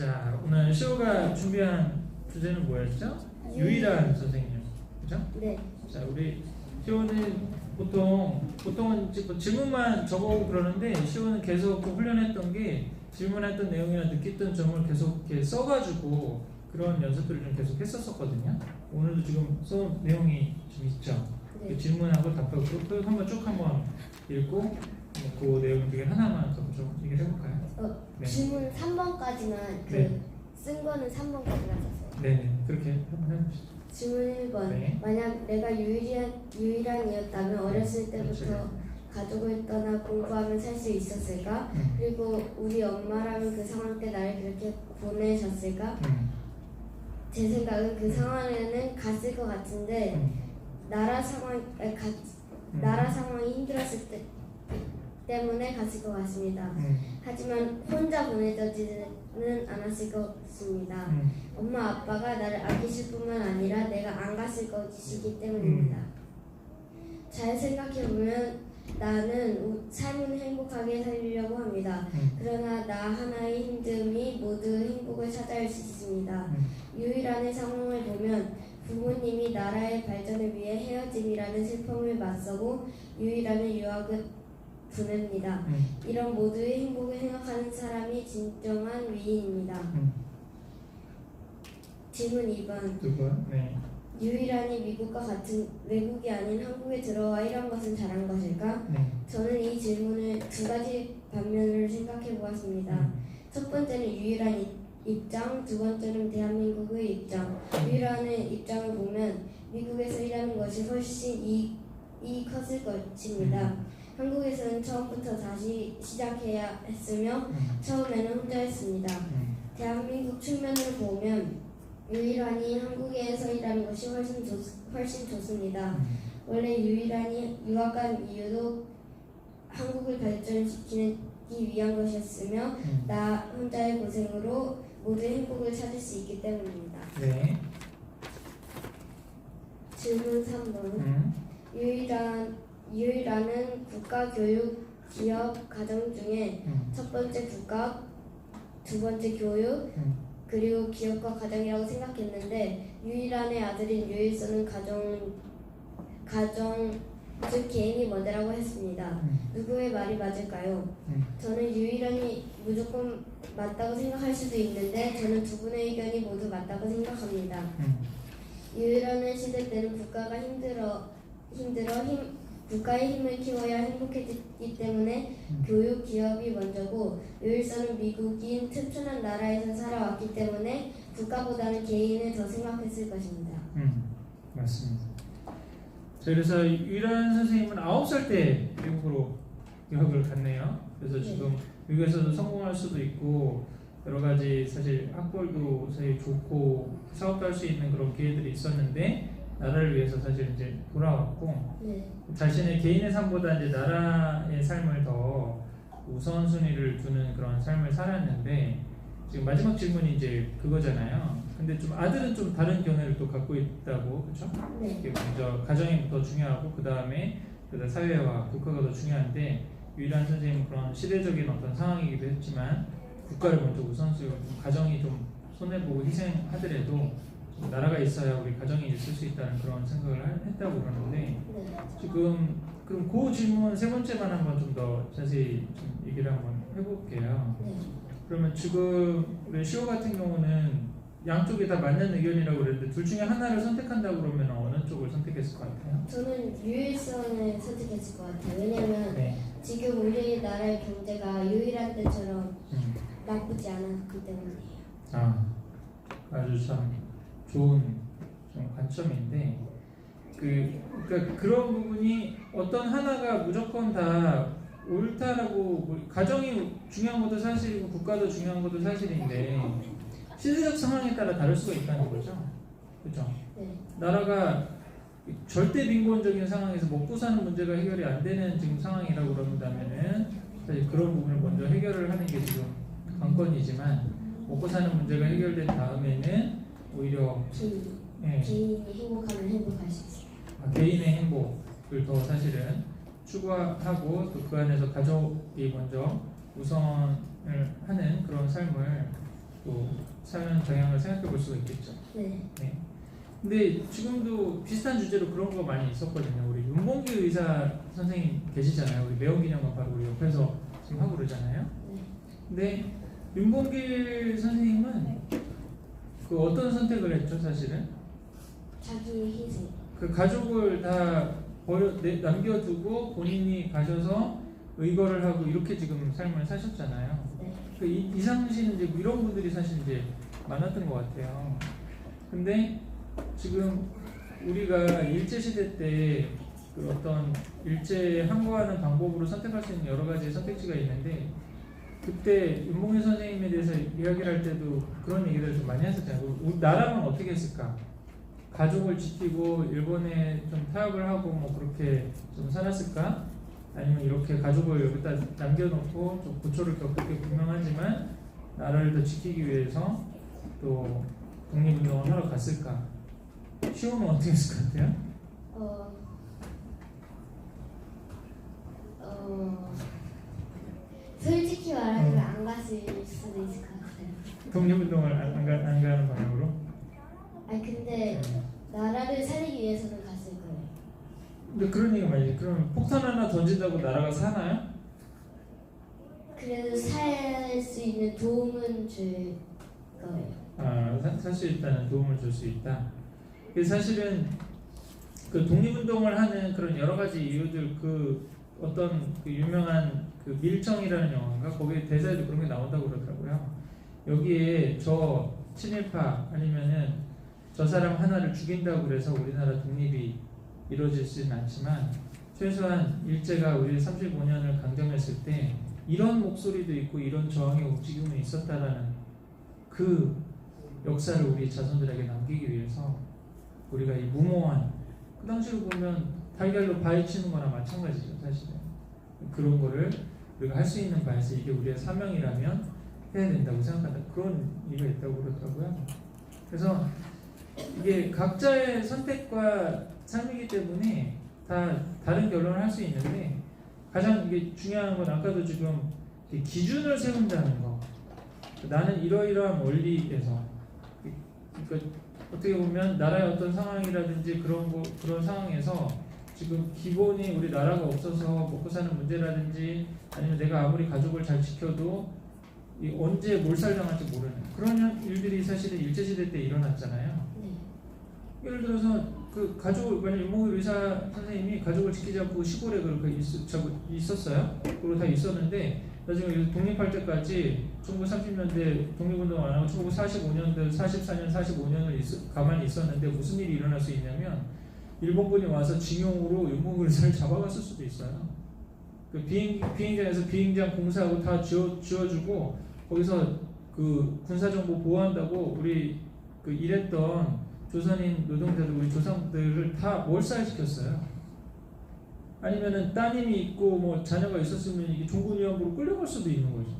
자, 오늘 시호가 준비한 주제는 뭐였죠? 유일한 선생님, 그죠? 네. 자, 우리 시호는 보통은 이제 뭐 질문만 적어오고 그러는데 시호는 계속 그 훈련했던 게 질문했던 내용이나 느꼈던 점을 계속 이렇게 써가지고 그런 연습들을 좀 계속 했었거든요. 오늘도 지금 써온 내용이 좀 있죠. 네. 질문하고 답하고 그 한번 쭉 한번 읽고 그 내용 중에 하나만 갖고 좀 얘기를 해볼까요? 네. 질문 3번까지만 네. 쓴 거는 3번까지만 썼어요. 네, 그렇게 한번 해보시죠. 질문 1번. 네. 만약 내가 유일한이었다면 어렸을 때부터 그렇죠. 가족을 떠나 공부하며 살 수 있었을까? 그리고 우리 엄마라면 그 상황 때 나를 그렇게 보내셨을까? 제 생각은 그 상황에는 갔을 것 같은데 나라 상황이 힘들었을 때 때문에 갔을 것 같습니다. 하지만 혼자 보내지는 않았을 것 같습니다. 엄마 아빠가 나를 아끼실 뿐만 아니라 내가 안 갔을 것이기 때문입니다. 잘 생각해보면 나는 삶을 행복하게 살려고 합니다. 그러나 나 하나의 힘듦이 모두 행복을 차지할 수 있습니다. 유일한의 상황을 보면 부모님이 나라의 발전을 위해 헤어짐이라는 슬픔을 맞서고 유일한의 유학을 보냅니다. 이런 모두의 행복을 생각하는 사람이 진정한 위인입니다. 질문 2번. 네. 유일한이 미국과 같은 외국이 아닌 한국에 들어와 일한 것은 잘한 것일까? 네. 저는 이 질문을 두 가지 반면을 생각해 보았습니다. 첫 번째는 유일한 입장, 두 번째는 대한민국의 입장. 유일한의 입장을 보면 미국에서 일하는 것이 훨씬 이익이 컸을 것입니다. 한국에서는 처음부터 다시 시작해야 했으며 처음에는 혼자 했습니다. 대한민국 측면을 보면 유일한이 한국에서 일하는 것이 훨씬 좋습니다. 원래 유일한이 유학 간 이유도 한국을 발전시키기 위한 것이었으며 나 혼자의 고생으로 모두의 행복을 찾을 수 있기 때문입니다. 네. 질문 3번. 유일한은 국가, 교육, 기업, 가정 중에 첫 번째 국가, 두 번째 교육, 그리고 기업과 가정이라고 생각했는데 유일한의 아들인 유일선은 가정 즉 개인이 먼저라고 했습니다. 누구의 말이 맞을까요? 저는 유일한이 무조건 맞다고 생각할 수도 있는데 저는 두 분의 의견이 모두 맞다고 생각합니다. 유일한의 시대 때는 국가가 국가의 힘을 키워야 행복해지기 때문에 교육, 기업이 먼저고 유일선은 미국인 튼튼한 나라에서 살아왔기 때문에 국가보다는 개인을 더 생각했을 것입니다. 맞습니다. 자, 그래서 유일한 선생님은 9살 때 미국으로 유학을 갔네요. 그래서 지금 미국에서도 성공할 수도 있고 여러 가지 사실 학벌도 사실 좋고 사업도 할 수 있는 그런 기회들이 있었는데 나라를 위해서 사실 이제 돌아왔고 자신의 개인의 삶보다 이제 나라의 삶을 더 우선순위를 두는 그런 삶을 살았는데 지금 마지막 질문이 이제 그거잖아요. 근데 좀 아들은 좀 다른 견해를 또 갖고 있다고, 그렇죠? 네. 먼저 가정이 더 중요하고 그 다음에 사회와 국가가 더 중요한데 유일한 선생님은 그런 시대적인 어떤 상황이기도 했지만 국가를 먼저 우선순위로 가정이 좀 손해보고 희생하더라도 나라가 있어야 우리 가정이 있을 수 있다는 그런 생각을 했다고 그러는데 지금 그럼 그 질문 세 번째만 한번 좀 더 자세히 좀 얘기를 한번 해볼게요. 그러면 지금 우리 시호 같은 경우는 양쪽이 다 맞는 의견이라고 그랬는데 둘 중에 하나를 선택한다고 그러면 어느 쪽을 선택했을 것 같아요? 저는 유일선을 선택했을 것 같아요. 왜냐면 지금 우리나라의 경제가 유일한 때처럼 나쁘지 않았기 때문이에요. 아주 참 좋은 좀 관점인데 그러니까 그런 부분이 어떤 하나가 무조건 다 옳다라고 가정이 중요한 것도 사실이고 국가도 중요한 것도 사실인데 시대적 상황에 따라 다를 수가 있다는 거죠. 그렇죠? 나라가 절대 빈곤적인 상황에서 먹고 사는 문제가 해결이 안 되는 지금 상황이라고 그런다면은 사실 그런 부분을 먼저 해결을 하는 게 지금 관건이지만 먹고 사는 문제가 해결된 다음에는 오히려 개인이 행복하면 행복할 수 있어요. 개인의 행복을 더 사실은 추구하고 또 그 안에서 가족이 먼저 우선을 하는 그런 삶을 또 사는 경향을 생각해 볼 수가 있겠죠. 네. 네. 근데 지금도 비슷한 주제로 그런 거 많이 있었거든요. 우리 윤봉기 의사 선생님 계시잖아요. 우리 매운기념관 바로 우리 옆에서 지금 하고 그러잖아요. 네. 근데 윤봉길 선생님은 그 어떤 선택을 했죠, 사실은? 자기 희생. 그 가족을 다 남겨두고 본인이 가셔서 의거를 하고 이렇게 지금 삶을 사셨잖아요. 네. 그 이상신 이제 이런 분들이 사실 이제 많았던 것 같아요. 근데 지금 우리가 일제 시대 때 그 어떤 일제에 항거하는 방법으로 선택할 수 있는 여러 가지 선택지가 있는데 그때 윤봉길 선생님에 대해서 이야기를 할 때도 그런 얘기들을 좀 많이 했었잖아요. 우리 나라면 어떻게 했을까? 가족을 지키고 일본에 좀 타협을 하고 뭐 그렇게 좀 살았을까? 아니면 이렇게 가족을 여기다 남겨놓고 좀 고초를 겪을 게 분명하지만 나라를 더 지키기 위해서 또 독립운동을 하러 갔을까? 시호는 어떻게 했을 것 같아요? 솔직히 말하면 안 갔을 수도 있을 것 같아요. 독립운동을 안 가는 방향으로? 아니 근데 나라를 살리기 위해서는 갔을 거예요. 근데 그런 얘기가 많이 그러면 폭탄 하나 던진다고 나라가 사나요? 그래도 살 수 있는 도움은 줄 거예요. 살 수 있다는 도움을 줄 수 있다. 사실은 그 독립운동을 하는 그런 여러 가지 이유들 그 어떤 그 유명한 그 밀정이라는 영화인가 거기에 대사에도 그런 게 나온다고 그러더라고요. 여기에 저 친일파 아니면은 저 사람 하나를 죽인다고 그래서 우리나라 독립이 이루어지지는 않지만 최소한 일제가 우리 35년을 강점했을 때 이런 목소리도 있고 이런 저항의 움직임이 있었다라는 그 역사를 우리 자손들에게 남기기 위해서 우리가 이 무모한 그 당시로 보면 달걀로 바위치는 거나 마찬가지죠. 사실은 그런 거를 우리가 할 수 있는 바에서 이게 우리의 사명이라면 해야 된다고 생각한다. 그런 이유가 있다고 그러더라고요. 그래서 이게 각자의 선택과 삶이기 때문에 다 다른 결론을 할 수 있는데 가장 이게 중요한 건 아까도 지금 기준을 세운다는 거. 나는 이러이러한 원리에서 그러니까 어떻게 보면 나라의 어떤 상황이라든지 그런 상황에서 지금 기본이 우리 나라가 없어서 먹고 사는 문제라든지 아니면 내가 아무리 가족을 잘 지켜도 언제 몰살당할지 모르는 그런 일들이 사실은 일제시대 때 일어났잖아요. 네. 예를 들어서 그 가족을 만약 윤봉길 의사 선생님이 가족을 지키지 않고 시골에 그렇게 있었어요. 그리고 다 있었는데 나중에 독립할 때까지 1930년대 독립운동 안 하고 1945년대 44년 45년을 가만히 있었는데 무슨 일이 일어날 수 있냐면 일본군이 와서 징용으로 윤봉길 의사를 잡아갔을 수도 있어요. 그 비행장에서 비행장 공사하고 다 지어주고 거기서 그 군사정보 보호한다고 우리 그 일했던 조선인 노동자들 우리 조상들을 다 몰살시켰어요. 아니면은 따님이 있고 뭐 자녀가 있었으면 이게 종군위안부로 끌려갈 수도 있는 거죠.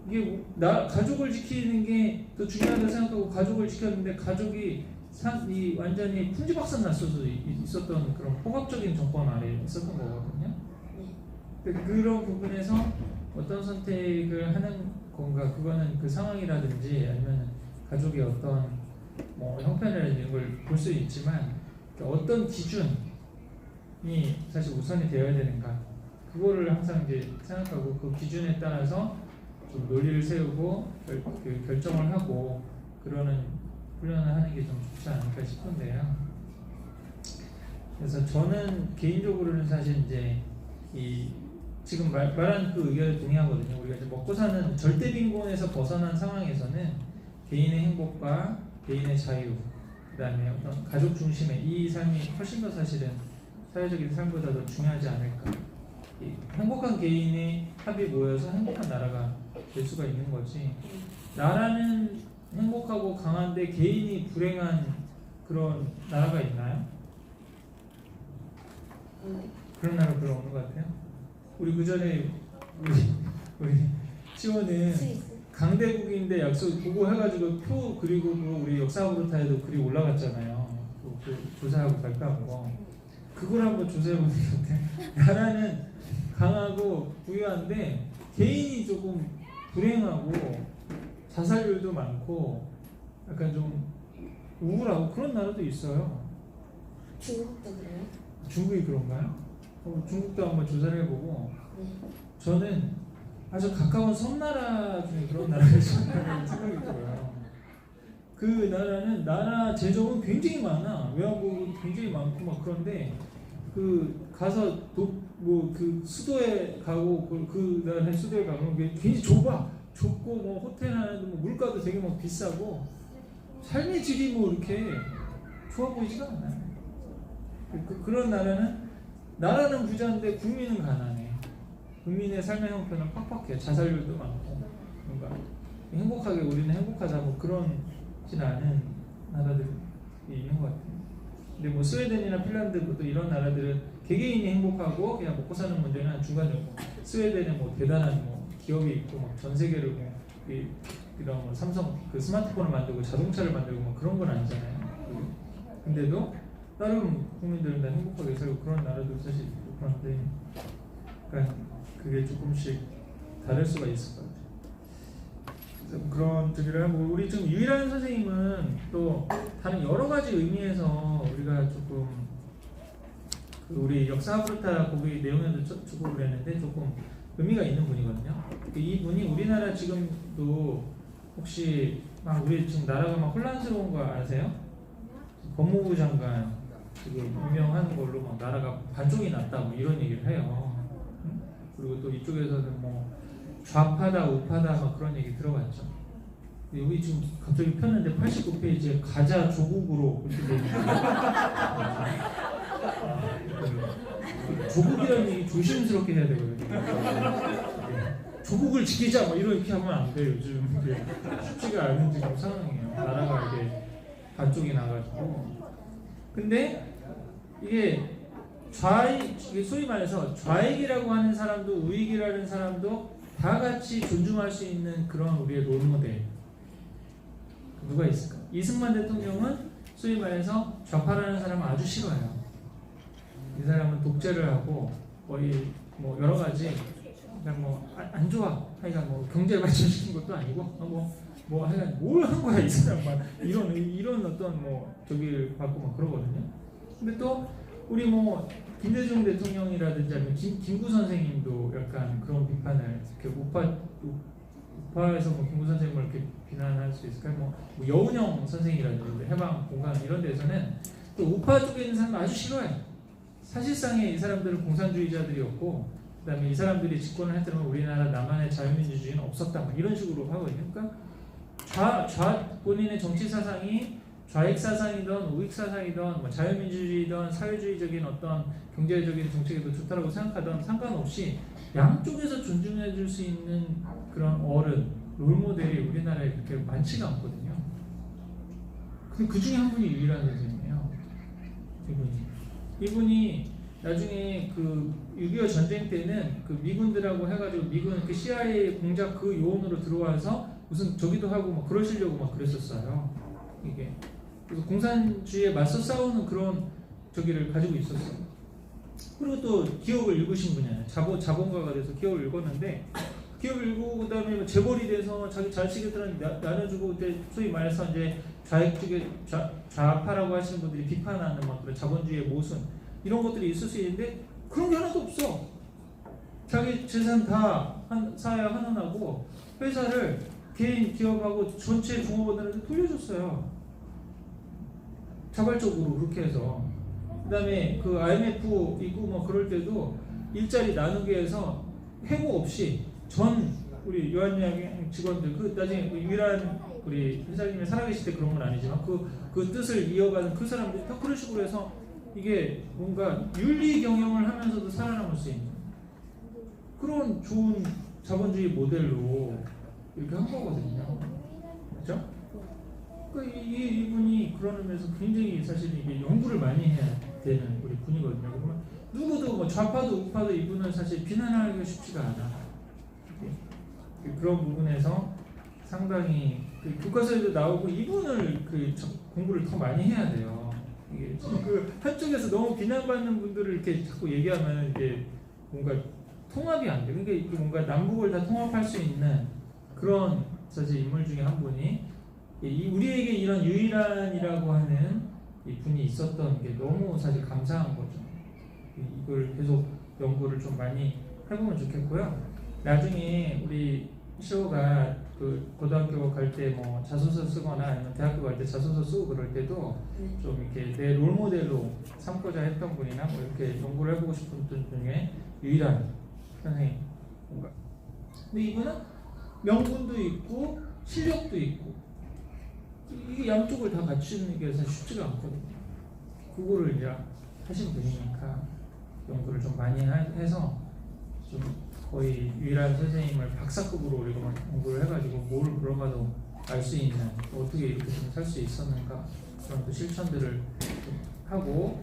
이게 가족을 지키는 게 더 중요하다고 생각하고 가족을 지켰는데 가족이 완전히 풍지박산 났어도 있었던 그런 폭압적인 정권 아래 있었던 거거든요. 그런 부분에서 어떤 선택을 하는 건가 그거는 그 상황이라든지 아니면 가족의 어떤 뭐 형편이라든지 이런 걸 볼 수 있지만 어떤 기준이 사실 우선이 되어야 되는가 그거를 항상 이제 생각하고 그 기준에 따라서 좀 논리를 세우고 결정을 하고 그러는 훈련을 하는 게 좀 좋지 않을까 싶은데요. 그래서 저는 개인적으로는 사실 이제 지금 말한 그 의견에 동의하거든요. 우리가 이제 먹고 사는 절대 빈곤에서 벗어난 상황에서는 개인의 행복과 개인의 자유, 그다음에 어떤 가족 중심의 이 삶이 훨씬 더 사실은 사회적인 삶보다 더 중요하지 않을까. 행복한 개인의 합이 모여서 행복한 나라가 될 수가 있는 거지. 나라는 행복하고 강한데 개인이 불행한 그런 나라가 있나요? 그런 나라 별로 없는 것 같아요. 우리 그 전에 우리 치호는 강대국인데 약속 보고 해가지고 표 그리고 우리 역사브로타에도 글이 올라갔잖아요. 그 조사하고 발표한 거. 그걸 한번 조사해보는 게 어때요? 나라는 강하고 부유한데 개인이 조금 불행하고 자살률도 많고 약간 좀 우울하고 그런 나라도 있어요. 중국도 그래요? 중국이 그런가요? 중국도 한번 조사를 해보고 네. 저는 아주 가까운 섬나라 중에 그런 나라를 생각이 들어요. 그 나라는 나라 재정은 굉장히 많아. 외환보도 굉장히 많고 막 그런데 그 가서 뭐 그 수도에 가고 그 나라의 수도에 가면 굉장히 좁고 뭐 호텔 하나도 뭐 물가도 되게 뭐 비싸고 삶의 질이 뭐 이렇게 좋아 보이지가 않아요. 그런 나라는 부자인데 국민은 가난해. 국민의 삶의 형편은 팍팍해. 자살률도 많고 뭔가 행복하게 우리는 행복하다 뭐 그런진 않은 나라들이 있는 것 같아요. 근데 뭐 스웨덴이나 핀란드도 이런 나라들은 개개인이 행복하고 그냥 먹고 사는 문제는 중간이고 스웨덴에 뭐 대단한 뭐 기업이 있고 막 전 세계를 뭐 이런 뭐 삼성 그 스마트폰을 만들고 자동차를 만들고 뭐 그런 건 아니잖아요. 근데도 다른 국민들은 다 행복하게 살고 그런 나라도 사실 있고 그런데 그러니까 그게 조금씩 다를 수가 있을 것 같아요. 그런 주기를 하고 우리 좀 유일한 선생님은 또 다른 여러 가지 의미에서 우리가 조금 우리 역사브루타 거기 내용에도 주고 그랬는데 조금 의미가 있는 분이거든요. 이분이 우리나라 지금도 혹시 막 우리 지금 나라가 막 혼란스러운 거 아세요? 법무부 장관 지금 임명하는 걸로 막 나라가 반쪽이 났다 뭐 이런 얘기를 해요. 그리고 또 이쪽에서는 뭐 좌파다 우파다 막 그런 얘기 들어봤죠. 여기 지금 갑자기 폈는데 89페이지에 가자 조국으로 이렇게 돼 있는 조국이라는 얘기 조심스럽게 해야 되거든요. 조국을 지키자 뭐 이렇게 하면 안 돼요. 요즘 쉽지가 않은 지금 상황이에요. 나라가 이게 반쪽이 나가지고. 근데 이게 이게 소위 말해서 좌익이라고 하는 사람도 우익이라는 사람도 다 같이 존중할 수 있는 그런 우리의 롤모델 누가 있을까? 이승만 대통령은 소위 말해서 좌파라는 사람은 아주 싫어요. 이 사람은 독재를 하고 거의 뭐 여러 가지 그냥 뭐 안 좋아. 하여간 뭐 경제 발전시킨 것도 아니고 뭐 하여간 뭘 한 거야 이 사람만 이런 어떤 뭐 저기를 받고 막 그러거든요. 근데 또 우리 뭐 김대중 대통령이라든지 아니면 김구 선생님도 약간 그런 비판을 이렇게 우파에서 뭐 김구 선생님을 이렇게 비난할 수 있을까요? 뭐 여운형 선생이라든지 해방 공간 이런 데서는 또 우파 쪽에 있는 사람은 아주 싫어해. 사실상의 이 사람들은 공산주의자들이었고 그다음에 이 사람들이 집권을 했더니 우리나라 나만의 자유민주주의는 없었다 뭐 이런 식으로 하거든요. 그러니까 본인의 정치 사상이 좌익 사상이든 우익 사상이든 뭐 자유민주주의든 사회주의적인 어떤 경제적인 정책이 더 좋다고 생각하든 상관없이 양쪽에서 존중해 줄 수 있는 그런 어른, 롤모델이 우리나라에 그렇게 많지가 않거든요. 근데 그 중에 한 분이 유일한 선생님이에요. 이분이 나중에 그 6.25 전쟁 때는 그 미군들하고 해가지고 미군 그 CIA 공작 그 요원으로 들어와서 무슨 저기도 하고 막 그러시려고 막 그랬었어요. 이게 그래서 공산주의에 맞서 싸우는 그런 저기를 가지고 있었어요. 그리고 또 기업을 읽으신 분이에요. 자본가가 돼서 기업을 읽었는데 기업을 읽고 그다음에 뭐 재벌이 돼서 자기 자식들한테 나눠주고 이제 소위 말해서 이제 좌익 쪽에 좌파라고 하시는 분들이 비판하는 막 그런 자본주의의 모순 이런 것들이 있을 수 있는데 그런 게 하나도 없어. 자기 재산 다 사회 환원하고 회사를 개인 기업하고 전체 종업원들한테 돌려줬어요. 자발적으로 그렇게 해서. 그다음에 그 IMF 있고 뭐 그럴 때도 일자리 나누기 해서 해고 없이 전 우리 유한양 직원들 그 나중에 유일한 우리 회장님이 살아계실 때 그런 건 아니지만 그 뜻을 이어가는 그 사람들이 다 그런 식으로 해서 이게 뭔가 윤리 경영을 하면서도 살아남을 수 있는 그런 좋은 자본주의 모델로 이렇게 한 거거든요. 그렇죠? 그러니까 이분이 그런 의미에서 굉장히 사실 이게 연구를 많이 해야 되는 우리 분이거든요. 그러면 누구도 뭐 좌파도 우파도 이분은 사실 비난하기가 쉽지가 않아. 그런 부분에서 상당히 그 교과서에도 나오고 이분을 그 공부를 더 많이 해야 돼요. 이게 그 한쪽에서 너무 비난받는 분들을 이렇게 자꾸 얘기하면 이게 뭔가 통합이 안 돼. 그러니까 이게 뭔가 남북을 다 통합할 수 있는 그런 사실 인물 중에 한 분이 우리에게 이런 유일한이라고 하는 이 분이 있었던 게 너무 사실 감사한 거죠. 이걸 계속 연구를 좀 많이 해보면 좋겠고요. 나중에 우리 시호가 그 고등학교 갈 때 뭐 자소서 쓰거나 아니면 대학교 갈 때 자소서 쓰고 그럴 때도 좀 이렇게 내 롤모델로 삼고자 했던 분이나 뭐 이렇게 연구를 해보고 싶은 분 중에 유일한 선생님. 뭔가. 근데 이분은 명분도 있고 실력도 있고 이게 양쪽을 다 갖추는 게 사실 쉽지가 않거든요. 그거를 이제 하신 분이니까 연구를 좀 많이 해서 좀 거의 유일한 선생님을 박사급으로 우리가 막 연구를 해가지고 뭘 물어봐도 알 수 있는 어떻게 이렇게 좀 살 수 있었는가 그런 또 실천들을 좀 하고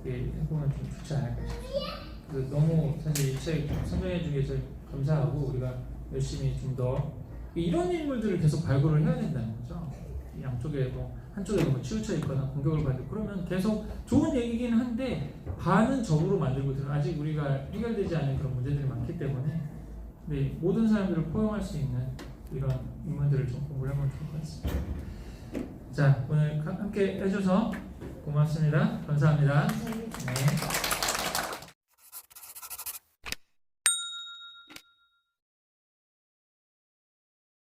해보면 좀 좋지 않을까 싶습니다. 그래서 너무 사실 이 책 선정해 주기 위해서 감사하고 우리가 열심히 좀 더 이런 인물들을 계속 발굴을 해야 된다는 거죠. 양쪽에 뭐 한쪽에 뭐 치우쳐 있거나 공격을 받고 그러면 계속 좋은 얘기긴 한데 반은 적으로 만들고 있는 아직 우리가 해결되지 않은 그런 문제들이 많기 때문에 근데 모든 사람들을 포용할 수 있는 이런 인물들을 좀 공부를 해보면 좋을 것 같습니다. 자, 오늘 함께 해줘서 고맙습니다. 감사합니다. 감사합니다. 네.